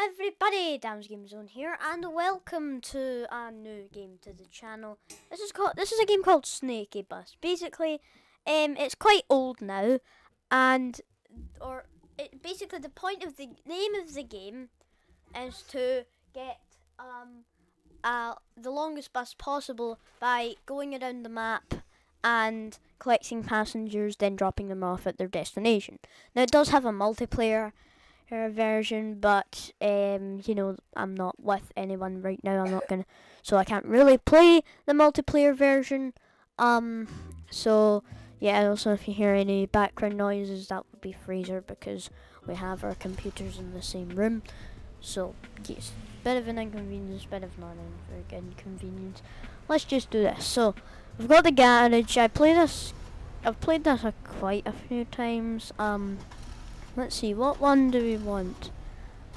everybody, Dam's Game Zone here, and welcome to a new game to the channel. This is a game called Snaky Bus. Basically, it's quite old now, and basically the point of the name of the game is to get the longest bus possible by going around the map and collecting passengers, then dropping them off at their destination. Now it does have a multiplayer version, but I'm not with anyone right now. So I can't really play the multiplayer version. So yeah. Also, if you hear any background noises, that would be Fraser because we have our computers in the same room. So yes, bit of an inconvenience, bit of not a very good inconvenience. Let's just do this. So we've got the garage. I've played this quite a few times. Let's see, what one do we want?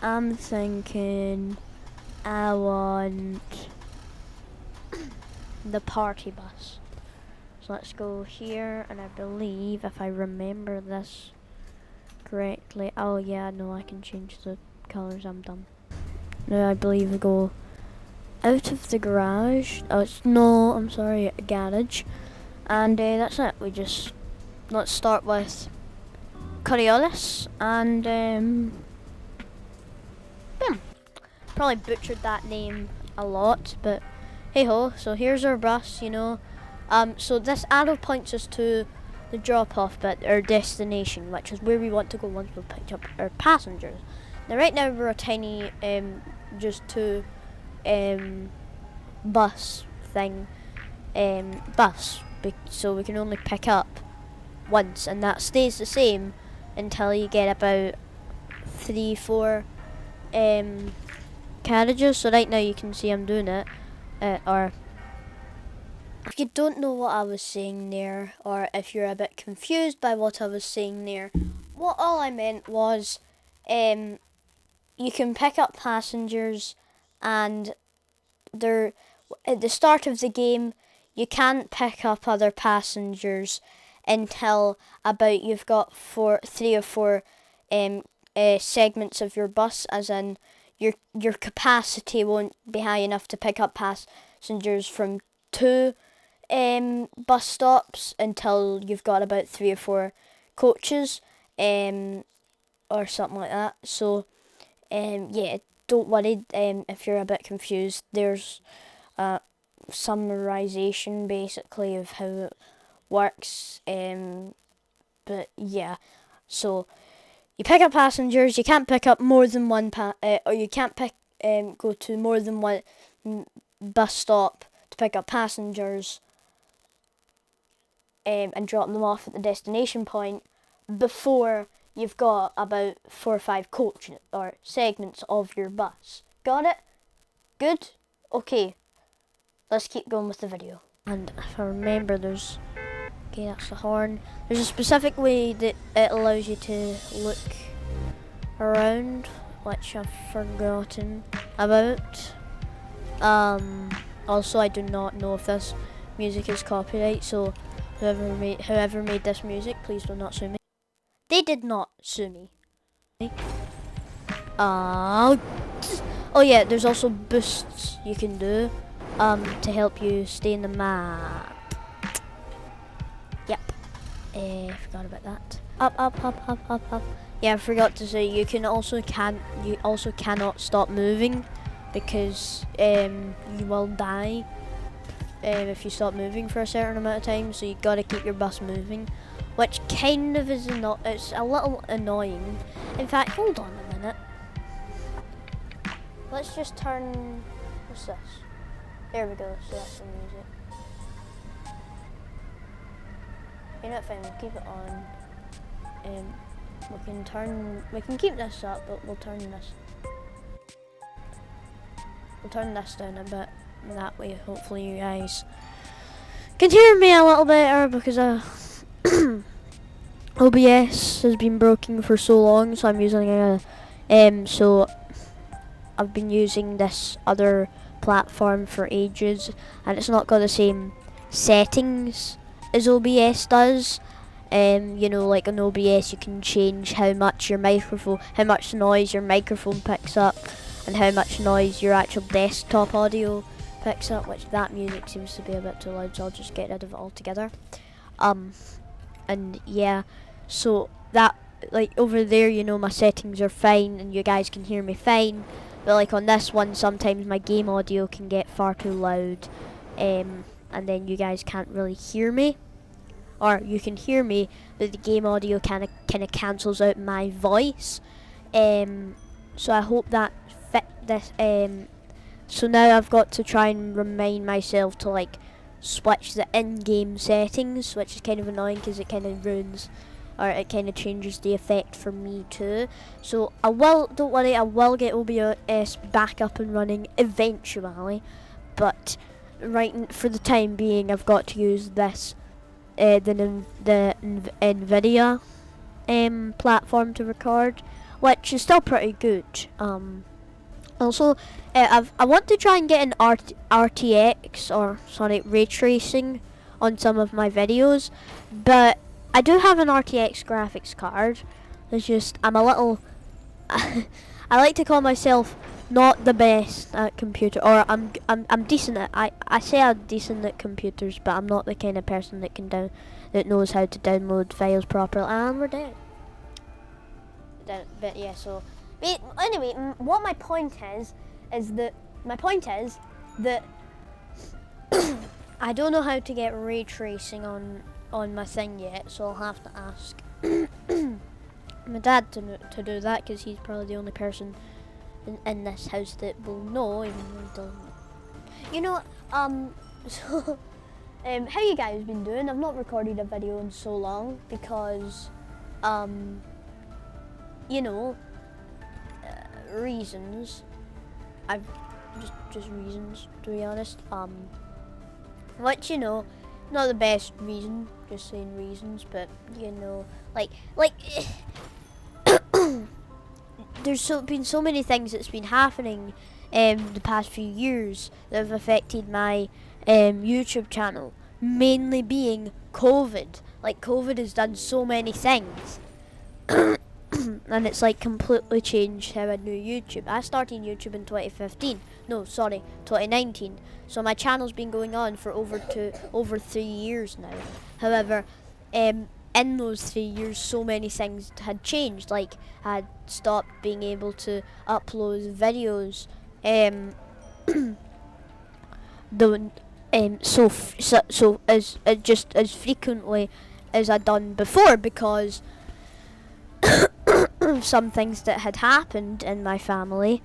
I'm thinking I want the party bus. So let's go here, and I believe, if I remember this correctly, oh yeah, no, I can change the colours, I'm dumb. Now I believe we go out of the garage. I'm sorry, a garage. And that's it. Let's start with Coriolis, and probably butchered that name a lot, but hey ho. So here's our bus, so this arrow points us to the drop off bit, our destination, which is where we want to go once we've picked up our passengers. Now right now we're a tiny just two bus thing so we can only pick up once, and that stays the same until you get about 3-4 carriages. So right now you can see I'm doing it, or if you don't know what I was saying there, or if you're a bit confused by what I was saying there, all I meant was you can pick up passengers, and at the start of the game you can't pick up other passengers until about you've got 3 or 4 segments of your bus, as in your capacity won't be high enough to pick up passengers from 2 bus stops until you've got about 3 or 4 coaches or something like that. So yeah, don't worry if you're a bit confused. There's a summarization basically of how it works, but yeah, so you pick up passengers. You can't pick up more than one or you can't go to more than one bus stop to pick up passengers and drop them off at the destination point before you've got about 4 or 5 coaches or segments of your bus. Got it? Good? Okay, let's keep going with the video. And if I remember, okay, that's the horn. There's a specific way that it allows you to look around, which I've forgotten about. Also, I do not know if this music is copyright, so whoever made this music, please do not sue me. They did not sue me. Oh yeah, there's also boosts you can do to help you stay in the map. Yep. Forgot about that. Up. Yeah, I forgot to say you also cannot stop moving, because you will die if you stop moving for a certain amount of time. So you gotta keep your bus moving, which kind of is it's a little annoying. In fact, hold on a minute. Let's just turn. What's this? There we go. So that's the music. You're not fine, we'll keep it on. We can keep this up, but we'll turn this down a bit. That way, hopefully you guys can hear me a little better, because OBS has been broken for so long, so I'm using so I've been using this other platform for ages, and it's not got the same settings as OBS does. Like on OBS you can change how much noise your microphone picks up, and how much noise your actual desktop audio picks up, which that music seems to be a bit too loud, so I'll just get rid of it altogether. And yeah, so that, like, over there, you know, my settings are fine and you guys can hear me fine, but like on this one, sometimes my game audio can get far too loud, and then you guys can't really hear me, or you can hear me, but the game audio kind of cancels out my voice. So I hope that fit this. So now I've got to try and remind myself to like switch the in-game settings, which is kind of annoying because it kind of ruins, or it kind of changes the effect for me too. So I will, don't worry, I will get OBS back up and running eventually, but for the time being, I've got to use this, the NVIDIA platform to record, which is still pretty good. Also, I want to try and get an RTX, or sorry, ray tracing on some of my videos, but I do have an RTX graphics card. It's just I'm a little I like to call myself not the best at computer, or I'm decent at, I say I'm decent at computers, but I'm not the kind of person that knows how to download files properly. And we're dead. But yeah, so anyway, what my point is that I don't know how to get ray tracing on my thing yet, so I'll have to ask my dad to do that, because he's probably the only person in this house that will know, even though he doesn't. You know, so how you guys been doing? I've not recorded a video in so long because, you know, reasons. I've just reasons, to be honest. Which, you know, not the best reason, just saying reasons, but you know, like there's been so many things that's been happening the past few years that have affected my YouTube channel, mainly being COVID. Like, COVID has done so many things. And it's like completely changed how I do YouTube. I started YouTube in 2019. So my channel's been going on for over 3 years now. However, in those 3 years, so many things had changed. Like, I had stopped being able to upload videos, so as frequently as I'd done before, because some things that had happened in my family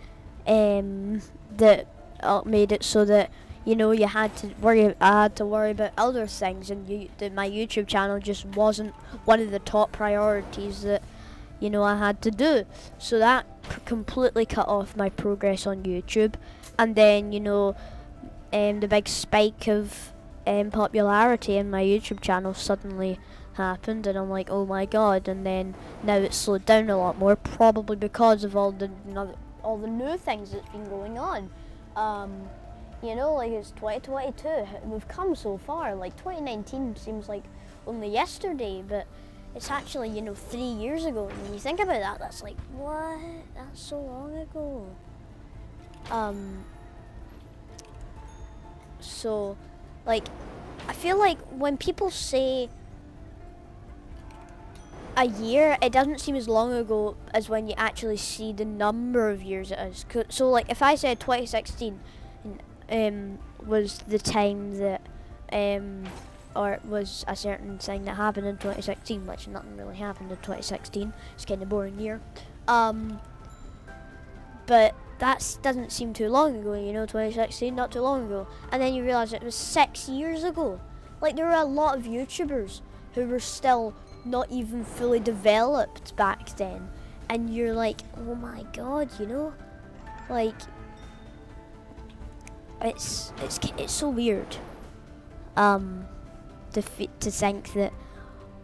that made it so that, you know, I had to worry about other things, and my YouTube channel just wasn't one of the top priorities that, you know, I had to do. So that completely cut off my progress on YouTube. And then, you know, the big spike of popularity in my YouTube channel suddenly happened, and I'm like, oh my god. And then now it's slowed down a lot more, probably because of all the new things that's been going on. You know, like, it's 2022, we've come so far. Like, 2019 seems like only yesterday, but it's actually, you know, 3 years ago. And when you think about that, that's like, what? That's so long ago. So, like, I feel like when people say a year, it doesn't seem as long ago as when you actually see the number of years it is. So, like, if I said 2016 was the time that, or it was a certain thing that happened in 2016, which nothing really happened in 2016. It's kind of boring year. But that doesn't seem too long ago, you know, 2016, not too long ago. And then you realise it was 6 years ago. Like, there were a lot of YouTubers who were still not even fully developed back then. And you're like, oh my god, you know? Like, it's so weird. To think that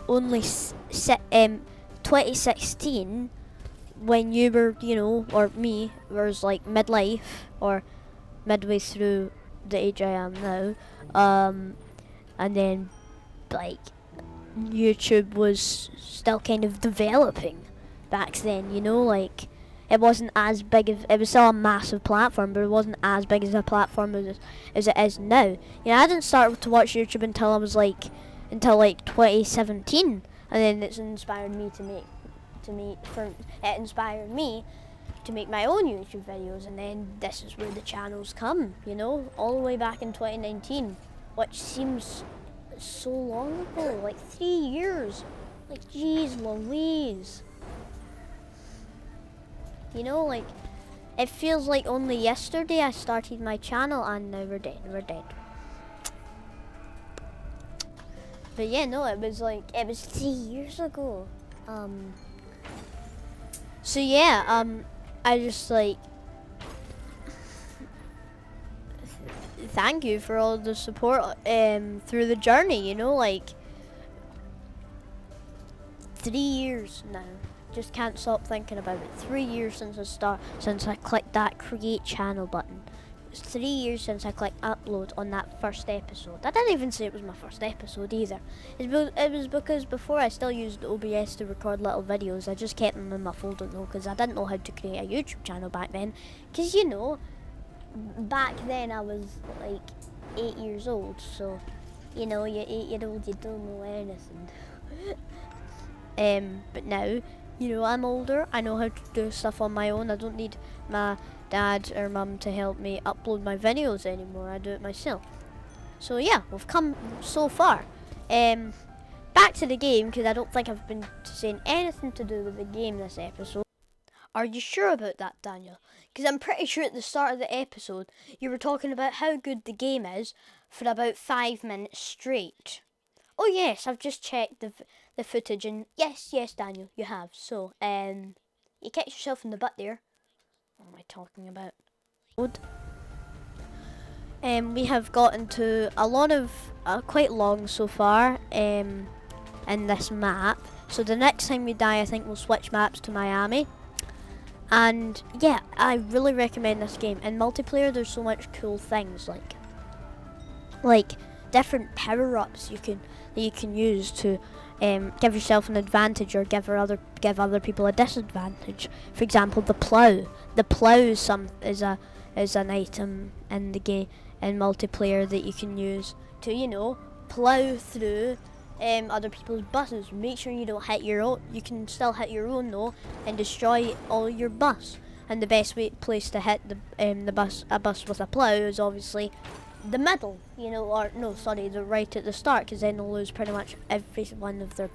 only 2016, when you were, you know, or me, was like midlife or midway through the age I am now, and then like YouTube was still kind of developing back then, you know, like it wasn't as big of, it was still a massive platform, but it wasn't as big as a platform as it is now. You know, I didn't start to watch YouTube until I was like, until like 2017, and then it's inspired me it inspired me to make my own YouTube videos, and then this is where the channel's come, you know, all the way back in 2019, which seems so long ago, like 3 years, like jeez Louise. You know, like, it feels like only yesterday I started my channel and now we're dead. But yeah, no, it was 3 years ago. So yeah, I just like, thank you for all the support through the journey, you know, like 3 years now. Just can't stop thinking about it. 3 years since I clicked that create channel button. It's 3 years since I clicked upload on that first episode. I didn't even say it was my first episode either. It was because before I still used OBS to record little videos. I just kept them in my folder though, because I didn't know how to create a YouTube channel back then. Because you know, back then I was like 8 years old, so you know, you're 8-year-old, you don't know anything. But now, you know, I'm older, I know how to do stuff on my own. I don't need my dad or mum to help me upload my videos anymore. I do it myself. So yeah, we've come so far. Back to the game, because I don't think I've been saying anything to do with the game this episode. Are you sure about that, Daniel? Because I'm pretty sure at the start of the episode you were talking about how good the game is for about 5 minutes straight. Oh yes, I've just checked the footage, and yes, Daniel, you have. So, you kicked yourself in the butt there. What am I talking about? We have gotten to a lot of, quite long so far, in this map. So the next time we die, I think we'll switch maps to Miami. And yeah, I really recommend this game. In multiplayer, there's so much cool things, like different power-ups you can use to give yourself an advantage or give other people a disadvantage. For example, the plow. The plow is an item in the game in multiplayer that you can use to, you know, plow through other people's buses. Make sure you don't hit your own. You can still hit your own though and destroy all your bus. And the best place to hit a bus with a plow is obviously the middle, you know, or no, sorry, the right at the start, because then they'll lose pretty much every one of their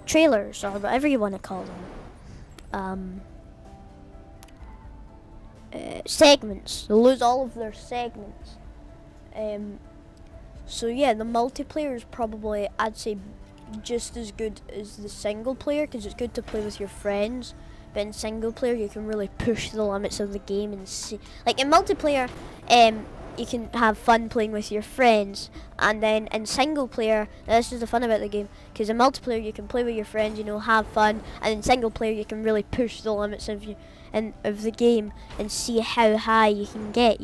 trailers, or whatever you want to call them, segments. They'll lose all of their segments. So yeah, the multiplayer is probably, I'd say, just as good as the single player, because it's good to play with your friends. But in single player, you can really push the limits of the game and see. Like in multiplayer, you can have fun playing with your friends, and then in single player, this is the fun about the game. Because in multiplayer, you can play with your friends, you know, have fun, and in single player, you can really push the limits of the game and see how high you can get,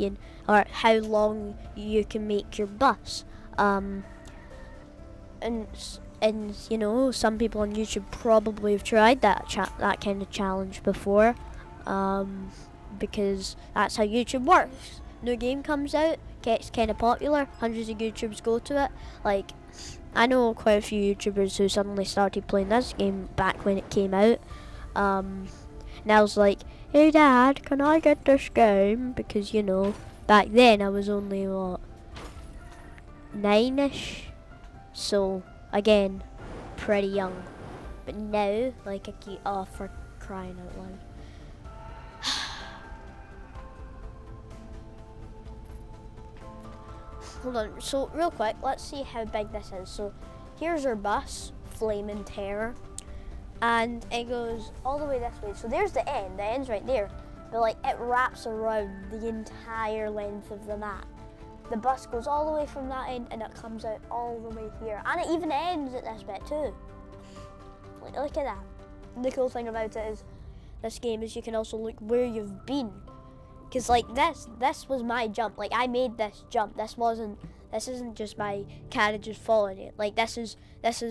or how long you can make your bus. And you know, some people on YouTube probably have tried that kind of challenge before, because that's how YouTube works. New game comes out, gets kind of popular, hundreds of YouTubers go to it. Like, I know quite a few YouTubers who suddenly started playing this game back when it came out. And I was like, hey Dad, can I get this game? Because, you know, back then I was only, 9-ish. So, again, pretty young. But now, like, for crying out loud. Hold on, so real quick, let's see how big this is. So, here's our bus, Flaming Terror. And it goes all the way this way. So there's the end's right there. But like, it wraps around the entire length of the map. The bus goes all the way from that end and it comes out all the way here. And it even ends at this bit too. Look at that. The cool thing about it is, this game is you can also look where you've been. Because like this was my jump. Like, I made this jump. This isn't just my carriages following it. Like, this is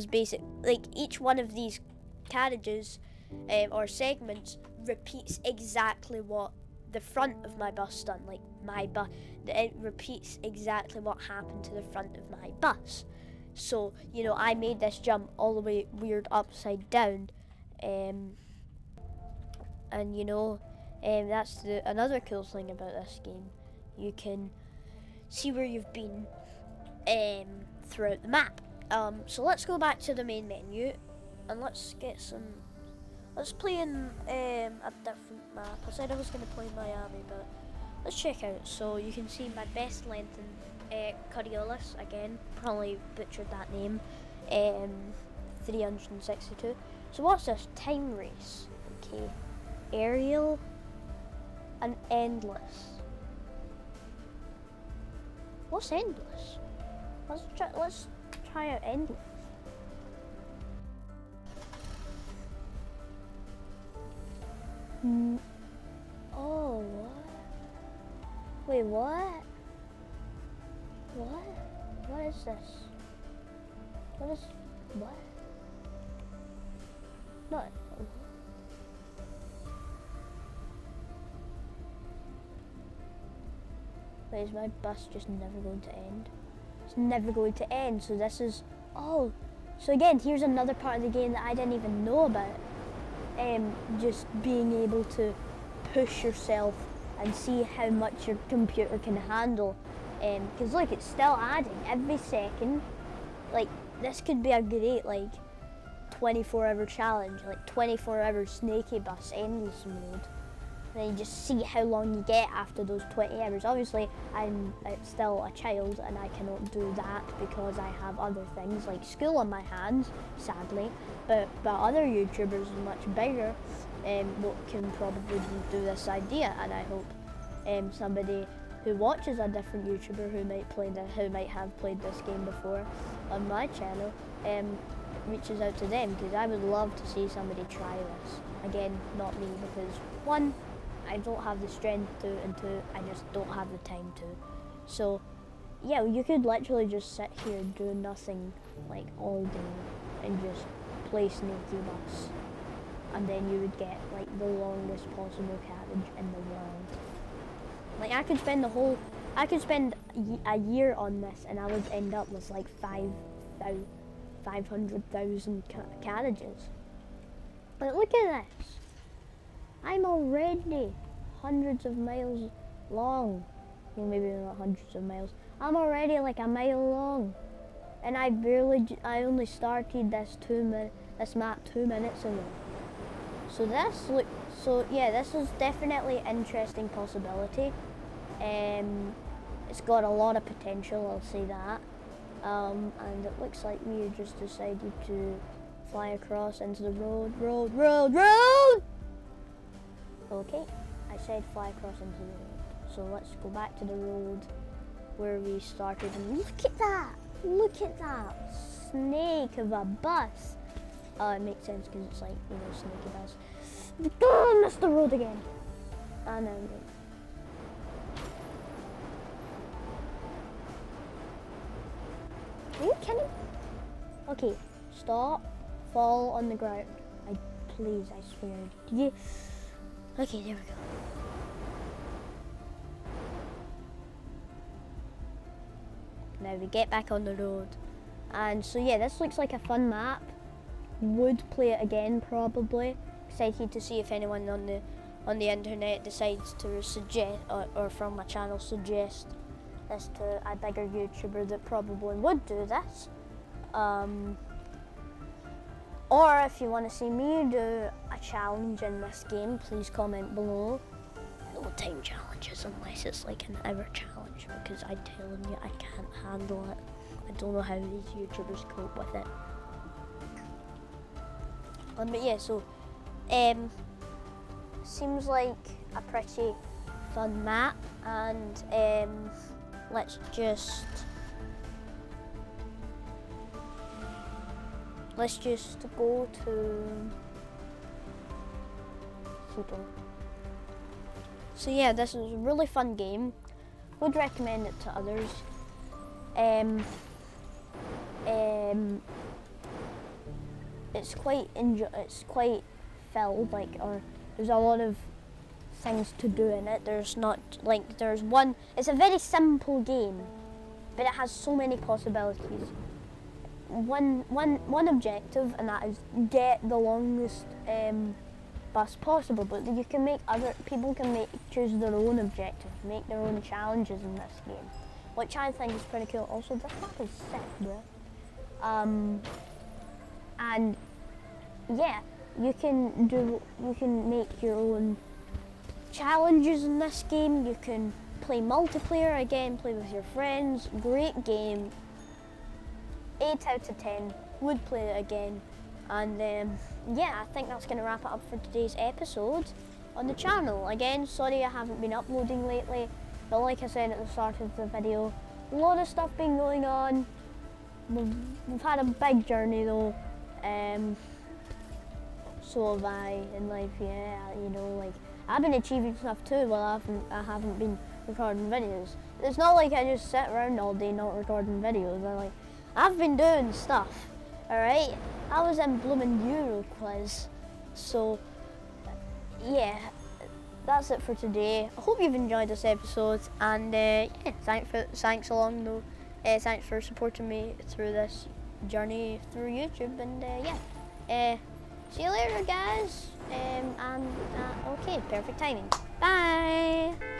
basic. Like, each one of these carriages or segments repeats exactly what the front of my bus done. Like my bus, it repeats exactly what happened to the front of my bus. So, you know, I made this jump all the way weird upside down. And you know, that's another cool thing about this game. You can see where you've been throughout the map. So let's go back to the main menu and let's play in a different map. I said I was going to play Miami, but let's check out. So you can see my best length in Coriolis, again, probably butchered that name, 362. So what's this? Time race. Okay. Aerial and endless. What's endless? Let's try out endless. Oh, what? Wait, what? What? What is this? What? No. Wait, is my bus just never going to end? It's never going to end, so this is... Oh, so again, here's another part of the game that I didn't even know about. Just being able to push yourself and see how much your computer can handle. Because look, it's still adding every second. Like, this could be a great, like, 24-hour challenge, like 24-hour snaky bus endless mode. Then you just see how long you get after those 20 hours. Obviously, I'm still a child and I cannot do that because I have other things like school on my hands, sadly. But other YouTubers much bigger can probably do this idea, and I hope somebody who watches a different YouTuber who might have played this game before on my channel reaches out to them, because I would love to see somebody try this. Again, not me, because one, I don't have the strength to, and two, I just don't have the time to. So yeah, you could literally just sit here and do nothing like all day and just play Snaky Bus, and then you would get like the longest possible carriage in the world. Like I could spend a year on this and I would end up with like 500,000 carriages. But look at this. I'm already hundreds of miles long. Well, maybe not hundreds of miles. I'm already like a mile long. And I only started this map 2 minutes ago. So this is definitely an interesting possibility. It's got a lot of potential, I'll say that. And it looks like we just decided to fly across into the road. Okay, I said fly across into the road. So let's go back to the road where we started. And look at that! Look at that snake of a bus. It makes sense because it's like, you know, snaky bus. Oh, I missed the road again. And then are you kidding? Okay, stop. Fall on the ground. Please, I swear. Did you? Okay, there we go. Now we get back on the road. And so yeah, this looks like a fun map. Would play it again probably. Excited to see if anyone on the internet decides to suggest or from my channel suggest this to a bigger YouTuber that probably would do this. Or if you want to see me do a challenge in this game, please comment below. No time challenges unless it's like an hour challenge, because I'm telling you I can't handle it. I don't know how these YouTubers cope with it. But yeah, so seems like a pretty fun map, and let's just go to Pluto. So yeah, this is a really fun game. Would recommend it to others. it's quite filled, like, or there's a lot of things to do in it. There's not like there's one. It's a very simple game, but it has so many possibilities. One objective, and that is get the longest bus possible. But you can make other people can choose their own objective, make their own challenges in this game, which I think is pretty cool. Also, this map is sick, bro. And yeah, you can make your own challenges in this game. You can play multiplayer again, play with your friends. Great game. 8 out of 10. Would play it again. And yeah, I think that's going to wrap it up for today's episode on the channel. Again, sorry I haven't been uploading lately, but like I said at the start of the video, a lot of stuff been going on. We've had a big journey though. So have I in life, yeah, you know, like I've been achieving stuff too while I haven't been recording videos. It's not like I just sit around all day not recording videos. I've been doing stuff, alright? I was in blooming Euro quiz. So yeah, that's it for today. I hope you've enjoyed this episode, and yeah, thanks along though. Thanks for supporting me through this journey through YouTube, and yeah. See you later, guys. Okay, perfect timing. Bye.